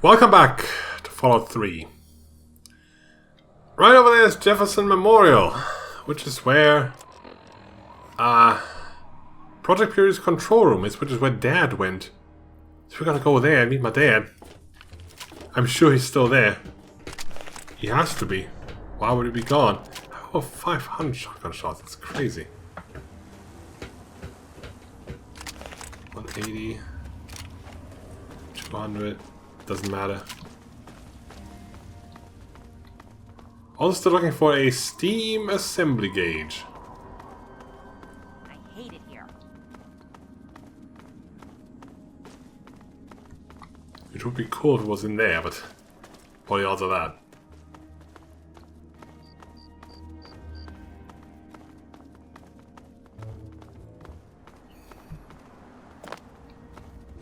Welcome back to Fallout 3. Right over there is Jefferson Memorial, which is where Project Fury's control room is, which is where Dad went. So we're gonna go there and meet my dad. I'm sure he's still there. He has to be. Why would he be gone? Oh, 500 shotgun shots. That's crazy. 180. 200. Doesn't matter. Also still looking for a steam assembly gauge. I hate it here. It would be cool if it was in there, but what are the odds of that?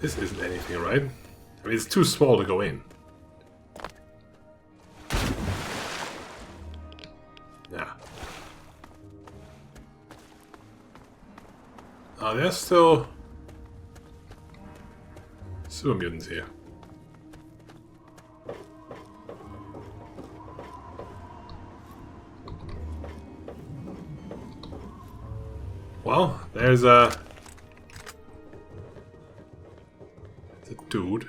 This isn't anything, right? I mean, it's too small to go in. Yeah. There's still super mutants here. Well, there's a dude.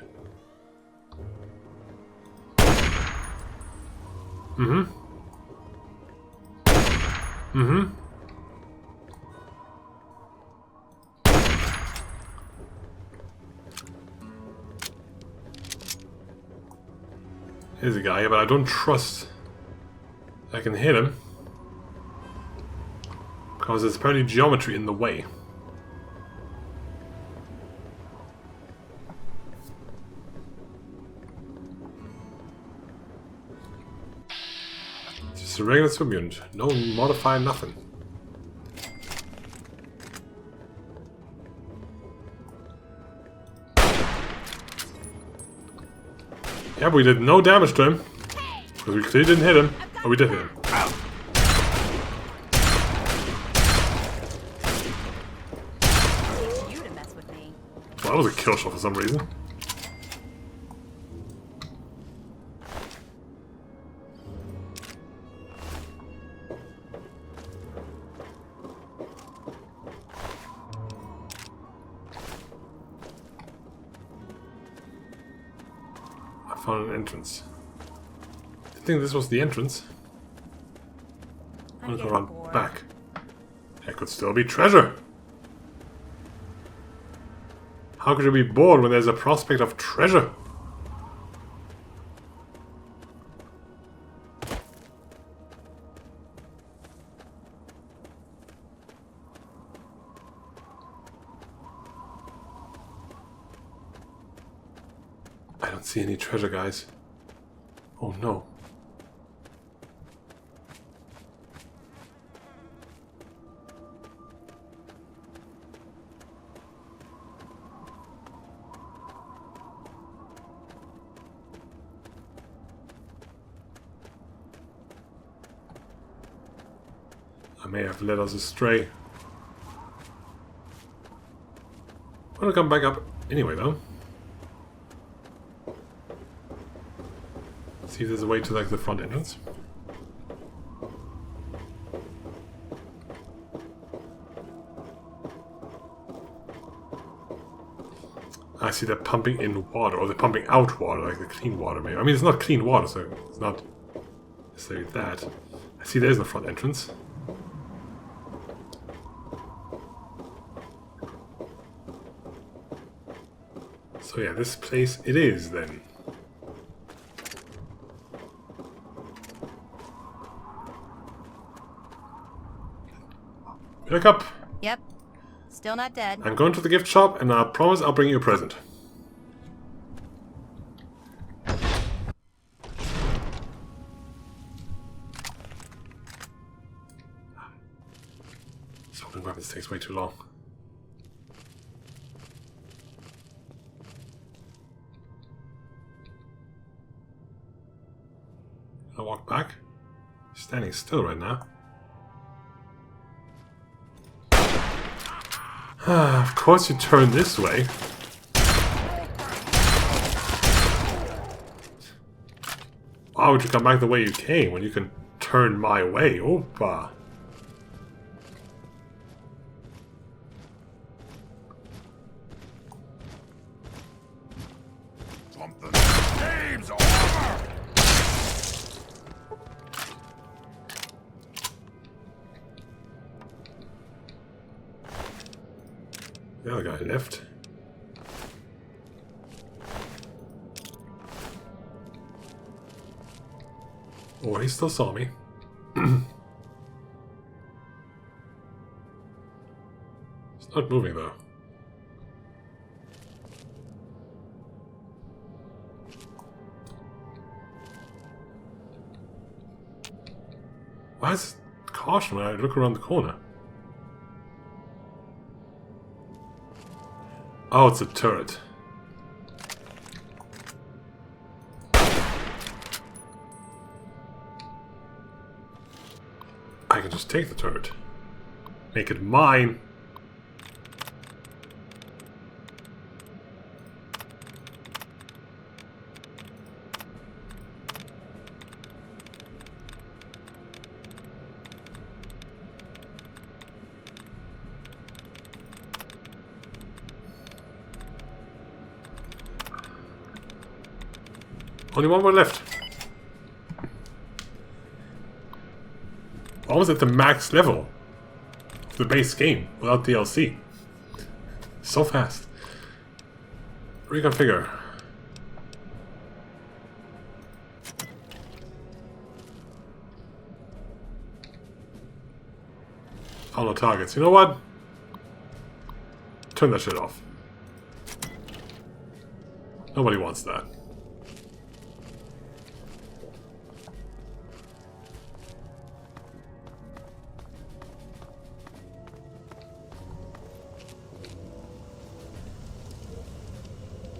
Here's a guy here, but I don't trust I can hit him. Because there's apparently geometry in the way. Just a regular swim unit. No modifier, nothing. Yeah, but we did no damage to him. Because we clearly didn't hit him. Oh, we did hit him. Well, that was a kill shot for some reason. I found an entrance. I think this was the entrance. I'm gonna go around back. There could still be treasure. How could you be bored when there's a prospect of treasure? I don't see any treasure, guys. Oh no. I may have led us astray. I'm gonna come back up anyway, though. See if there's a way to like the front entrance. I see they're pumping in water, or they're pumping out water, like the clean water maybe. I mean, it's not clean water, so it's not necessarily that. I see there's no front entrance. So yeah, this place it is then. Pick up. Yep. Still not dead. I'm going to the gift shop and I promise I'll bring you a present. Sorting weapons takes way too long. I walk back. Standing still right now. Of course you turn this way. Why would you come back the way you came when you can turn my way? Opa. Game's over! The other guy left. Oh, he still saw me. It's not moving though. Why is it caution when I look around the corner? Oh, it's a turret. I can just take the turret. Make it mine. Only one more left. Almost at the max level of the base game without DLC. So fast. Reconfigure. Follow targets. You know what? Turn that shit off. Nobody wants that.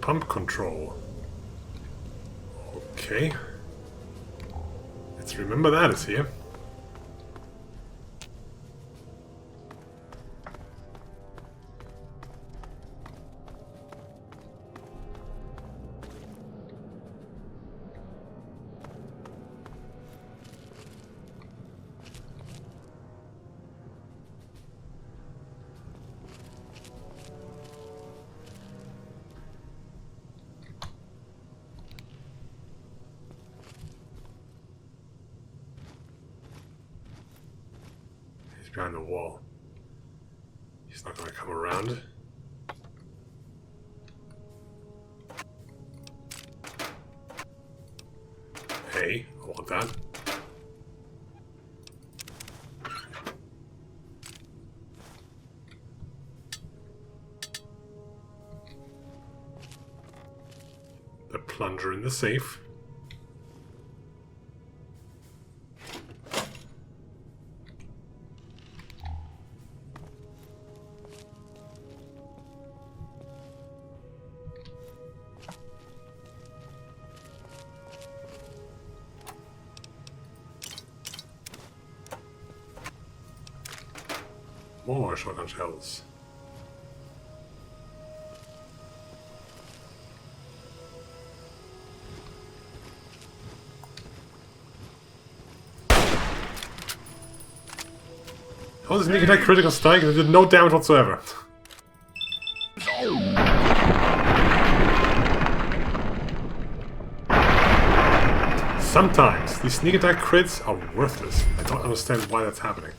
Pump control. Okay. Let's remember that is here. Behind the wall. He's not going to come around. Hey, I want that. The plunger in the safe. More shotgun shells. How is this sneak attack critical strike and it did no damage whatsoever? Sometimes these sneak attack crits are worthless. I don't understand why that's happening.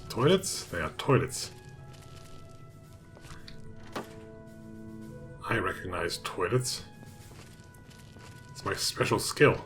Toilets? They are toilets. I recognize toilets. It's my special skill.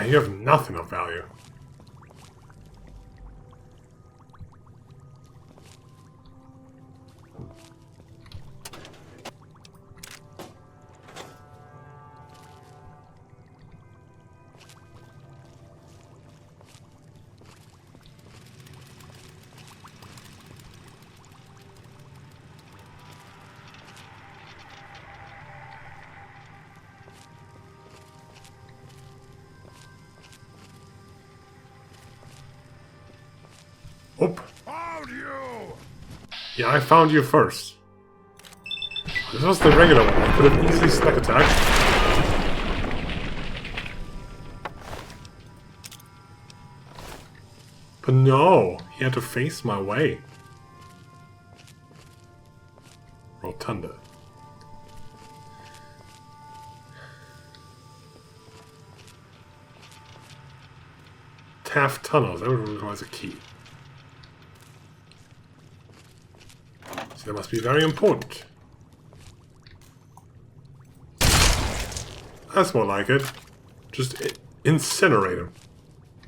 you have nothing of value. Oop. Found you! Yeah, I found you first. This was the regular one. I could have easily snack attacked. But no, he had to face my way. Rotunda. Taft tunnels. That requires a key. So that must be very important. That's more like it. Just incinerate him.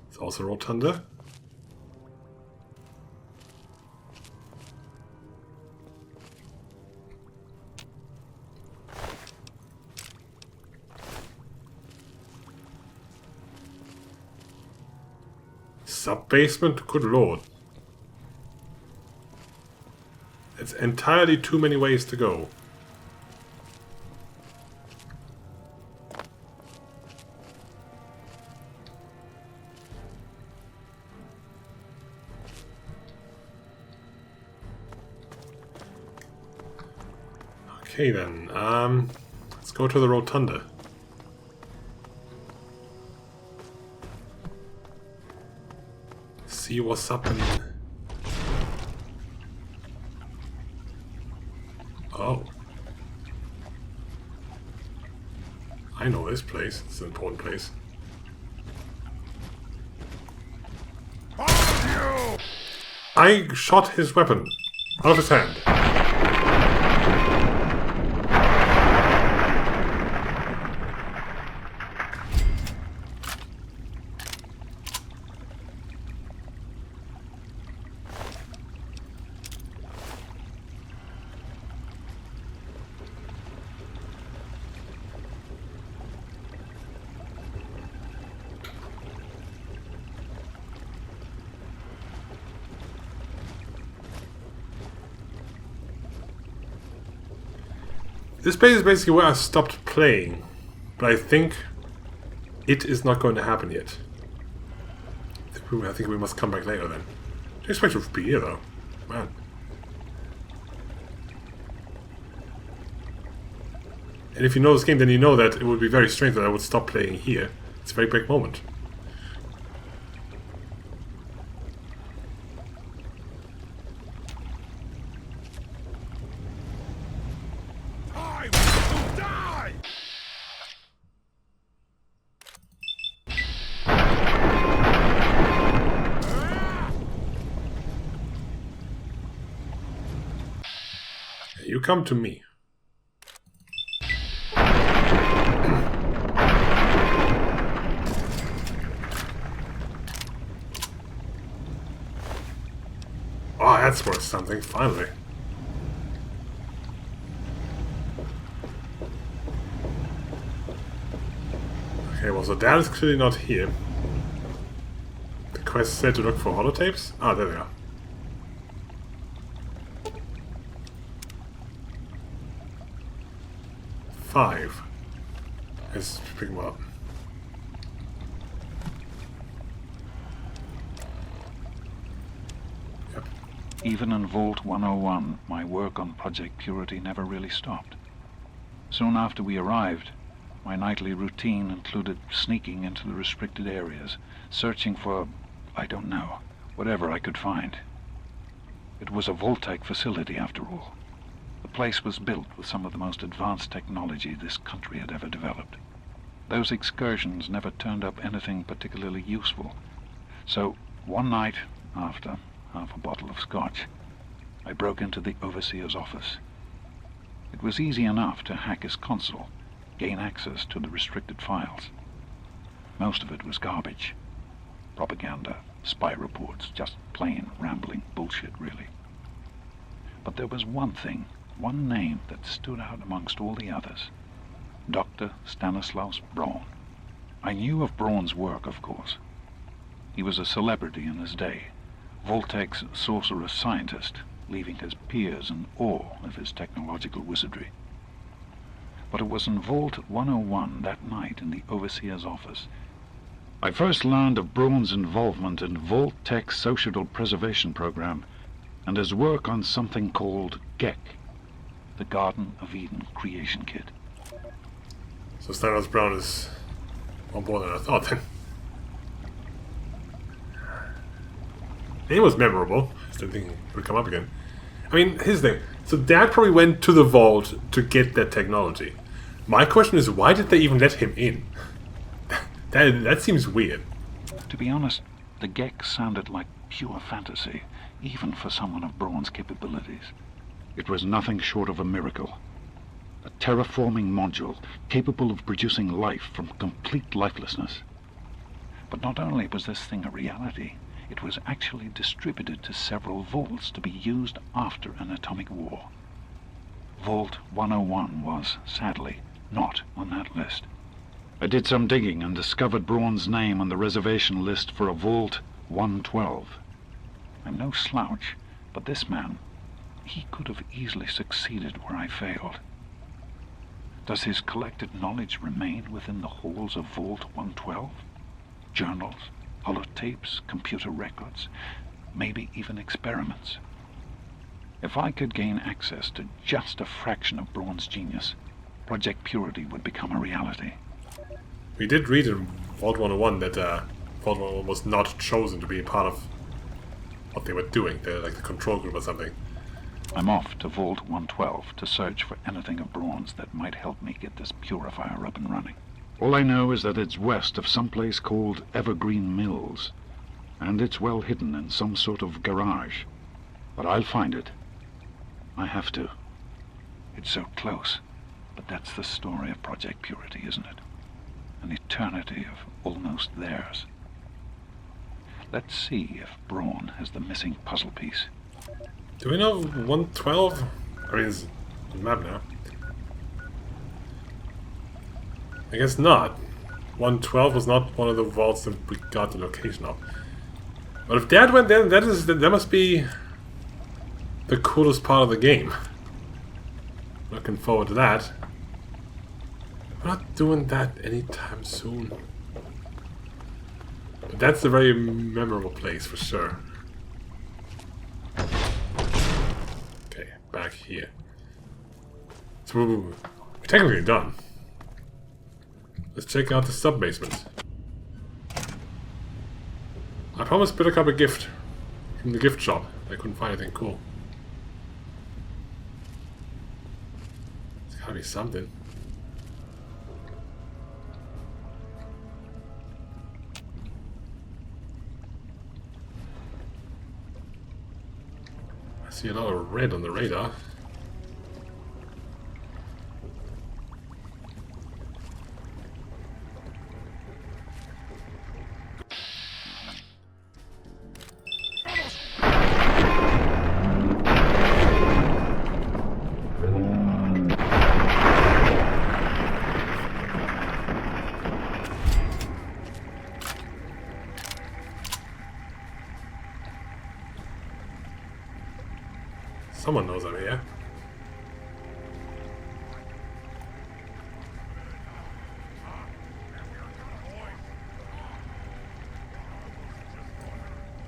It's also Rotunda. Sub-basement? Good lord. It's entirely too many ways to go. Okay then, let's go to the Rotunda. See what's up in... Oh. I know this place. It's an important place. Found you! I shot his weapon out of his hand. This place is basically where I stopped playing, but I think it is not going to happen yet. I think we must come back later then. I expect it to be here though. Man. And if you know this game, then you know that it would be very strange that I would stop playing here. It's a very big moment. You come to me. Oh, that's worth something, finally. Okay, well, so Dad is clearly not here. The quest said to look for holotapes? Ah, there they are. Five. Let's pick them up. Yep. Even in Vault 101, my work on Project Purity never really stopped. Soon after we arrived, my nightly routine included sneaking into the restricted areas, searching for, I don't know, whatever I could find. It was a Vault-type facility, after all. The place was built with some of the most advanced technology this country had ever developed. Those excursions never turned up anything particularly useful. So, one night, after half a bottle of scotch, I broke into the overseer's office. It was easy enough to hack his console, gain access to the restricted files. Most of it was garbage. Propaganda, spy reports, just plain rambling bullshit, really. But there was one thing, one name that stood out amongst all the others. Dr. Stanislaus Braun. I knew of Braun's work, of course. He was a celebrity in his day, Voltek's sorcerous scientist, leaving his peers in awe of his technological wizardry. But it was in Vault 101 that night in the Overseer's office I first learned of Braun's involvement in Voltek's Social Preservation Program and his work on something called GEC, the Garden of Eden Creation Kit. So Stanislaus Braun is on board than I thought then. Name was memorable. I just didn't think it would come up again. I mean, here's the thing. So Dad probably went to the vault to get that technology. My question is, why did they even let him in? That seems weird. To be honest, the GEC sounded like pure fantasy, even for someone of Braun's capabilities. It was nothing short of a miracle. A terraforming module capable of producing life from complete lifelessness. But not only was this thing a reality, it was actually distributed to several vaults to be used after an atomic war. Vault 101 was, sadly, not on that list. I did some digging and discovered Braun's name on the reservation list for a Vault 112. I'm no slouch, but this man, he could have easily succeeded where I failed. Does his collected knowledge remain within the halls of Vault 112? Journals, holotapes, computer records, maybe even experiments. If I could gain access to just a fraction of Braun's genius, Project Purity would become a reality. We did read in Vault 101 that Vault 101 was not chosen to be a part of what they were doing. They're like the control group or something. I'm off to Vault 112 to search for anything of Braun's that might help me get this purifier up and running. All I know is that it's west of some place called Evergreen Mills, and it's well hidden in some sort of garage. But I'll find it. I have to. It's so close, but that's the story of Project Purity, isn't it? An eternity of almost theirs. Let's see if Braun has the missing puzzle piece. Do we know 112? I mean, it's on the map now. I guess not. 112 was not one of the vaults that we got the location of. But if Dad went there, that must be the coolest part of the game. Looking forward to that. We're not doing that anytime soon. But that's a very memorable place for sure. Okay, back here. So we're technically done. Let's check out the sub-basement. I promised Buttercup a gift from the gift shop. I couldn't find anything cool. It's gotta be something. I see a lot of red on the radar. Someone knows I'm here.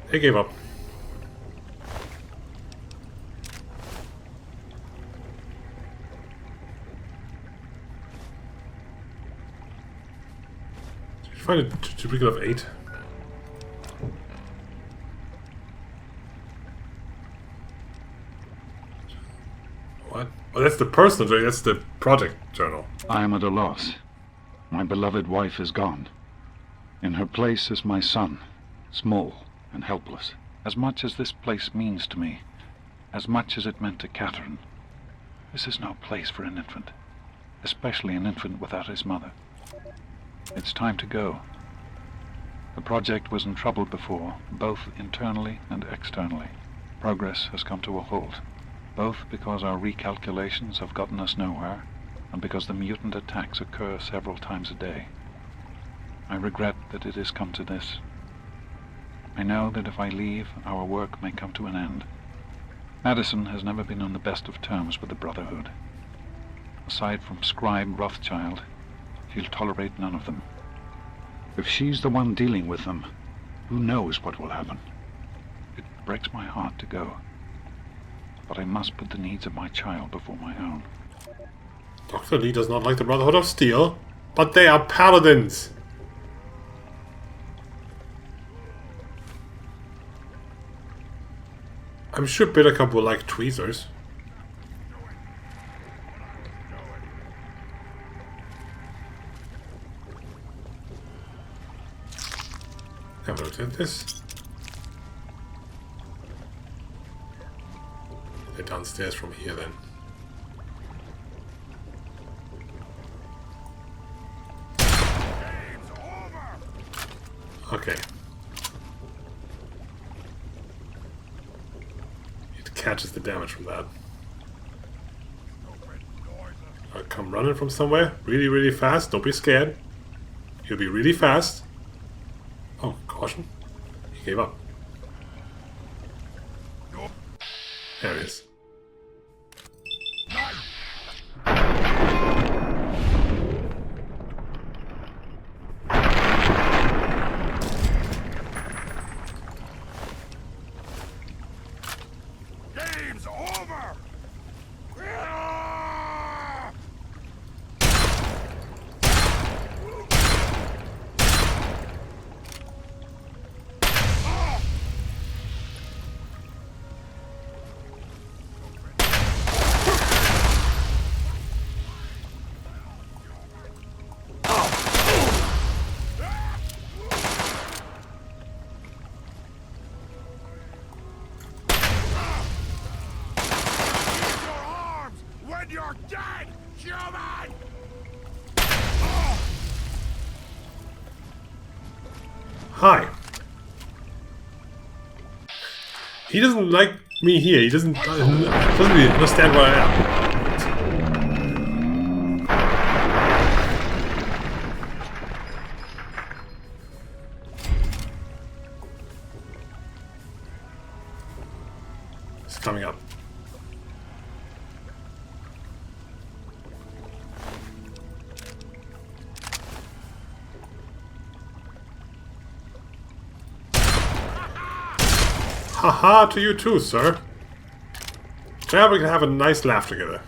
They gave up. Did you find a duplicate of 8? What? Oh, that's the personal journal. That's the project journal. I am at a loss. My beloved wife is gone. In her place is my son, small and helpless. As much as this place means to me, as much as it meant to Catherine, this is no place for an infant, especially an infant without his mother. It's time to go, The project was in trouble before, both internally and externally. Progress has come to a halt, both because our recalculations have gotten us nowhere, and because the mutant attacks occur several times a day. I regret that it has come to this. I know that if I leave, our work may come to an end. Madison has never been on the best of terms with the Brotherhood. Aside from Scribe Rothschild, she'll tolerate none of them. If she's the one dealing with them, who knows what will happen? It breaks my heart to go, but I must put the needs of my child before my own. Dr. Lee does not like the Brotherhood of Steel, but they are paladins! I'm sure Bittercup will like tweezers. Have a look at this. They're downstairs from here then. Okay. It catches the damage from that. Come running from somewhere. Really, really fast. Don't be scared. He'll be really fast. Oh, caution. He gave up. There he is. Game's over! You're dead, human! Hi. He doesn't like me here. He doesn't really understand where I am. It's coming up. Haha to you too, sir. Now we can have a nice laugh together.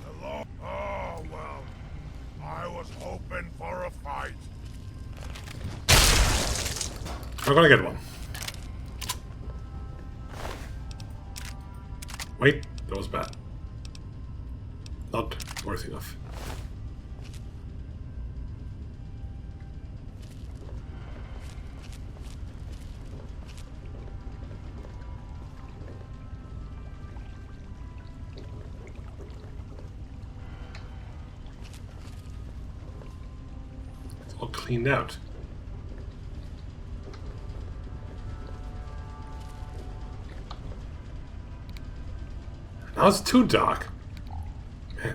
Hello? Oh, well. I was hoping for a fight. I'm gonna get one. Wait, that was bad. Not worth enough. All cleaned out. Now it's too dark. Man.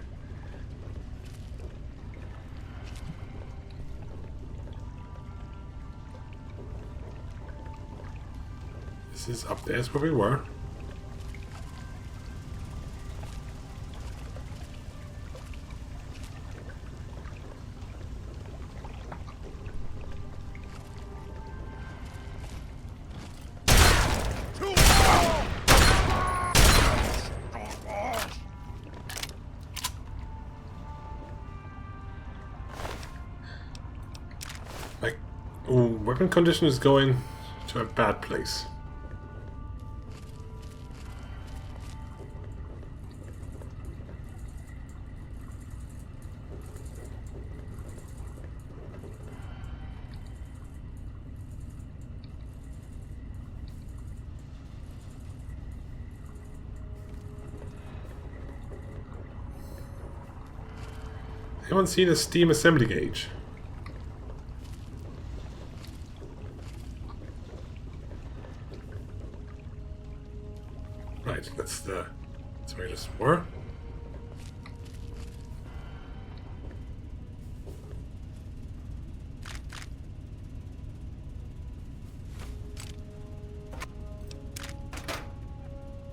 This is up there, is where we were. Weapon condition is going to a bad place. Anyone seen a steam assembly gauge? Right, that's where I just were.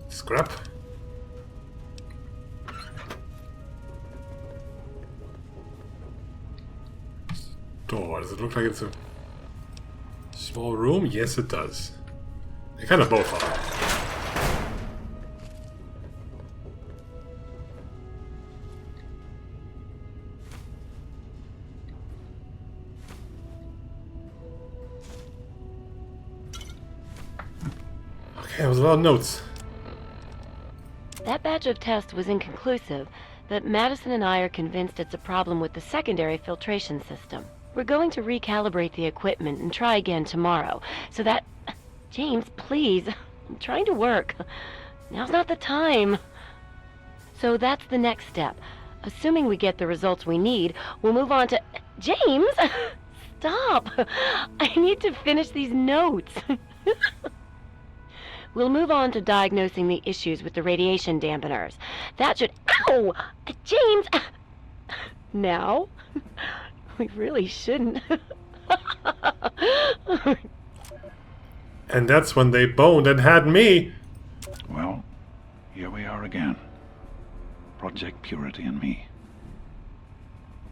Scrap. Door. Does it look like it's a small room? Yes, it does. They kind of both are. Okay, that was a lot of notes. That batch of tests was inconclusive, but Madison and I are convinced it's a problem with the secondary filtration system. We're going to recalibrate the equipment and try again tomorrow, so that... James, please. I'm trying to work. Now's not the time. So that's the next step. Assuming we get the results we need, we'll move on to... James! Stop! I need to finish these notes. We'll move on to diagnosing the issues with the radiation dampeners. That should... Ow! James! Now? We really shouldn't. And that's when they boned and had me! Well, here we are again. Project Purity and me.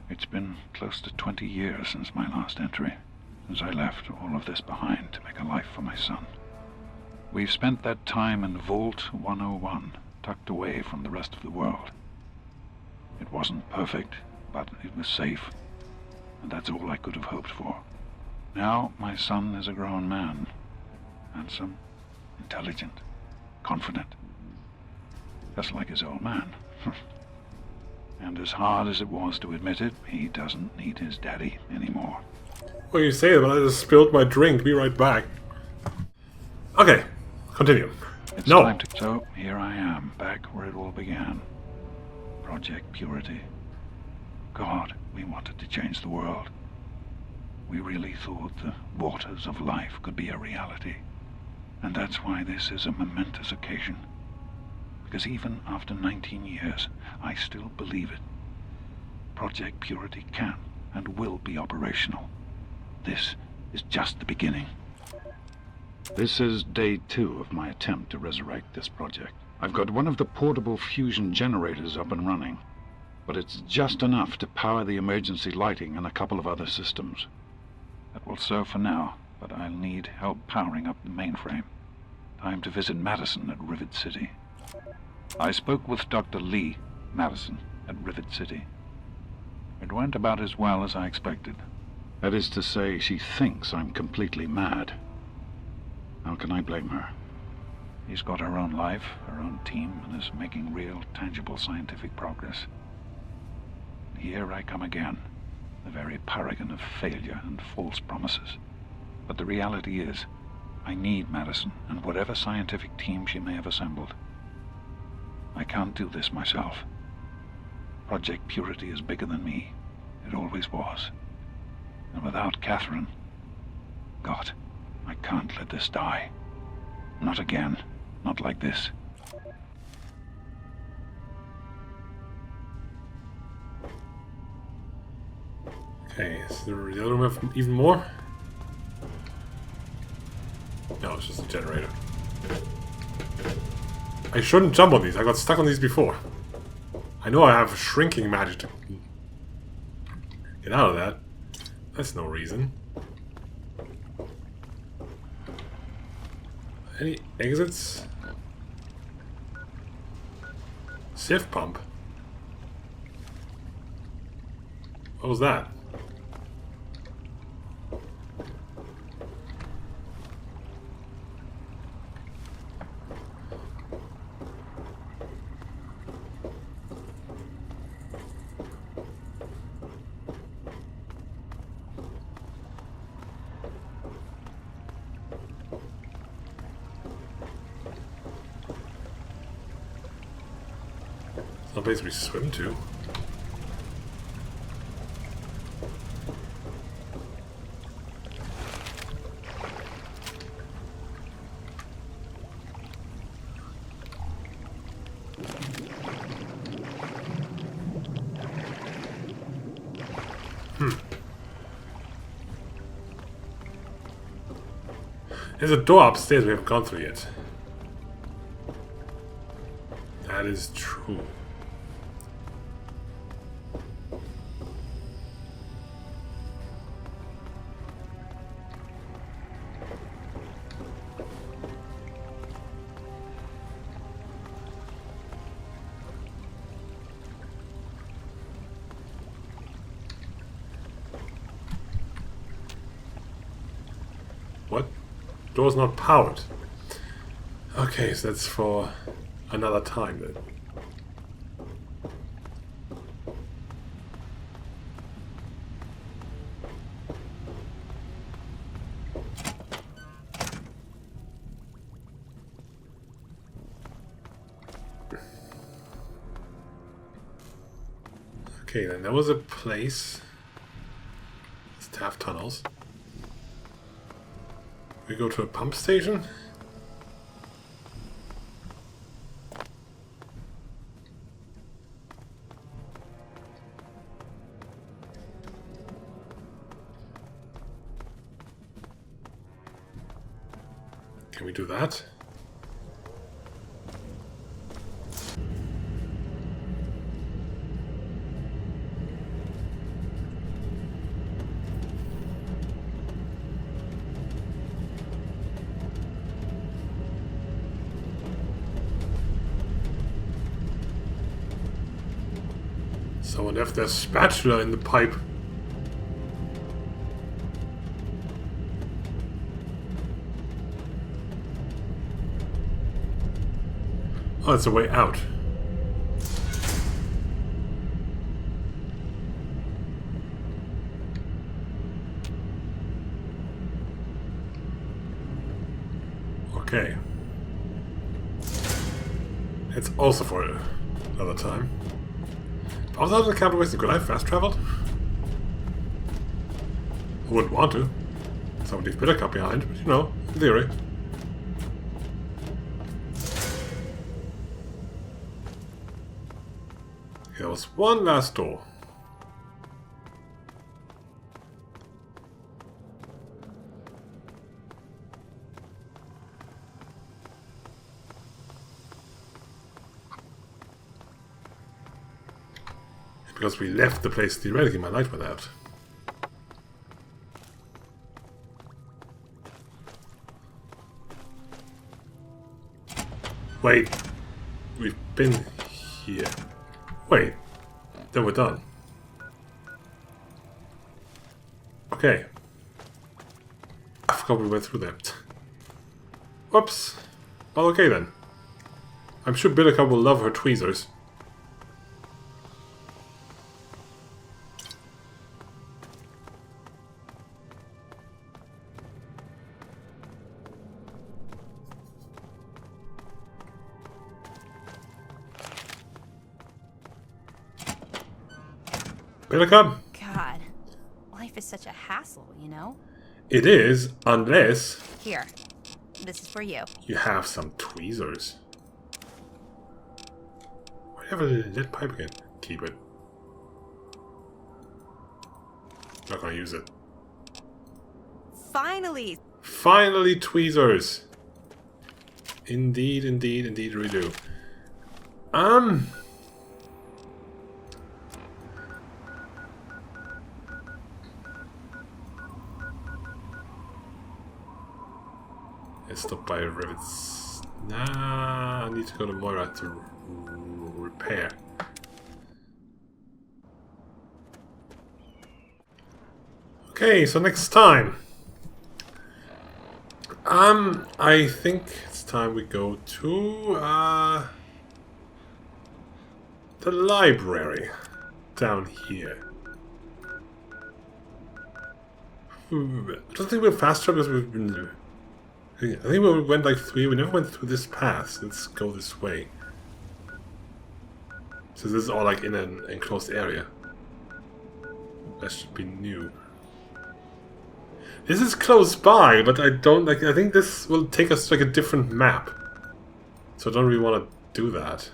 It's been close to 20 years since my last entry, since I left all of this behind to make a life for my son. We've spent that time in Vault 101, tucked away from the rest of the world. It wasn't perfect, but it was safe, and that's all I could have hoped for. Now my son is a grown man, handsome, intelligent, confident, just like his old man. And as hard as it was to admit it, he doesn't need his daddy anymore. Well, you say it, but I just spilled my drink. Be right back. Okay. Continue. It's No. time to... So, here I am, back where it all began. Project Purity. God, we wanted to change the world. We really thought the waters of life could be a reality. And that's why this is a momentous occasion. Because even after 19 years, I still believe it. Project Purity can and will be operational. This is just the beginning. This is day 2 of my attempt to resurrect this project. I've got one of the portable fusion generators up and running, but it's just enough to power the emergency lighting and a couple of other systems. That will serve for now, but I'll need help powering up the mainframe. Time to visit Madison at Rivet City. I spoke with Dr. Lee, Madison, at Rivet City. It went about as well as I expected. That is to say, she thinks I'm completely mad. How can I blame her? She's got her own life, her own team, and is making real, tangible scientific progress. Here I come again, the very paragon of failure and false promises. But the reality is, I need Madison and whatever scientific team she may have assembled. I can't do this myself. Project Purity is bigger than me. It always was. And without Catherine... God, I can't let this die. Not again. Not like this. Okay, is the other room have even more? No, it's just a generator. I shouldn't jump on these. I got stuck on these before. I know I have shrinking magic to get out of that. That's no reason. Any exits? Sift pump? What was that? It's no place we swim to. There's a door upstairs we haven't gone through yet. That is true. What? Door's not powered. Okay, so that's for another time then. Okay, then there was a place. Staff tunnels. We go to a pump station. Can we do that? Someone left their spatula in the pipe. Oh, it's a way out. Okay. It's also for another time. If I was out of the capital, could I have fast traveled? I wouldn't want to. Somebody's better cut behind, but you know, in theory. There was one last door. Because we left the place theoretically, my light went out. Wait. We've been here. Wait. Then we're done. Okay. I forgot we went through that. Whoops. Well, okay then. I'm sure Billika will love her tweezers. Billika? God, life is such a hassle, you know? It is, unless Here, this is for you. you have some tweezers. Why do you have a lead pipe again? Keep it. Not gonna use it. Finally! Finally, tweezers! Indeed, indeed, indeed we do. Let's stop by rivets. Nah, I need to go to Moira to repair. Okay, so next time. I think it's time we go to the library down here. I don't think we're fast travel because we've been. I think we went like 3. We never went through this path. Let's go this way. So this is all like in an enclosed area. That should be new. This is close by, but I don't like. I think this will take us to like a different map. So I don't really want to do that.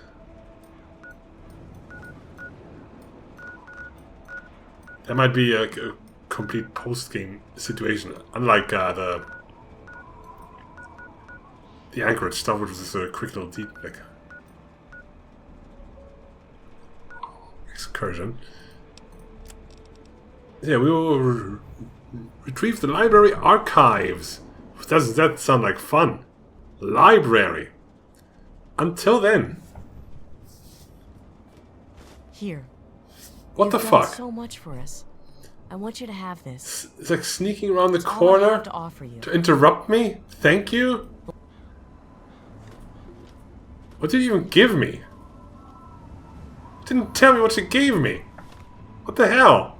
That might be a complete post-game situation, unlike the the Anchorage stuff, which was just a quick little excursion. Yeah, we will retrieve the library archives. Doesn't that sound like fun? Library. Until then. Here. What the You've done fuck? so much for us. I want you to have this. It's like sneaking around the It's all I corner have to offer you. to interrupt me? Thank you? What did you even give me? Didn't tell me what you gave me. What the hell?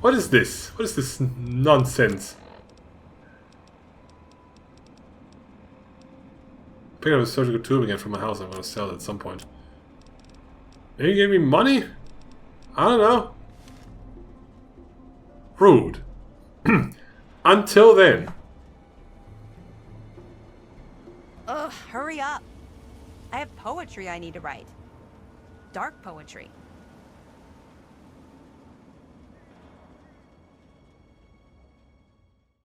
What is this? What is this nonsense? Pick up a surgical tube again from my house. I'm gonna sell it at some point. And you gave me money? I don't know. Rude. Until then. Ugh, hurry up. I have poetry I need to write. Dark poetry.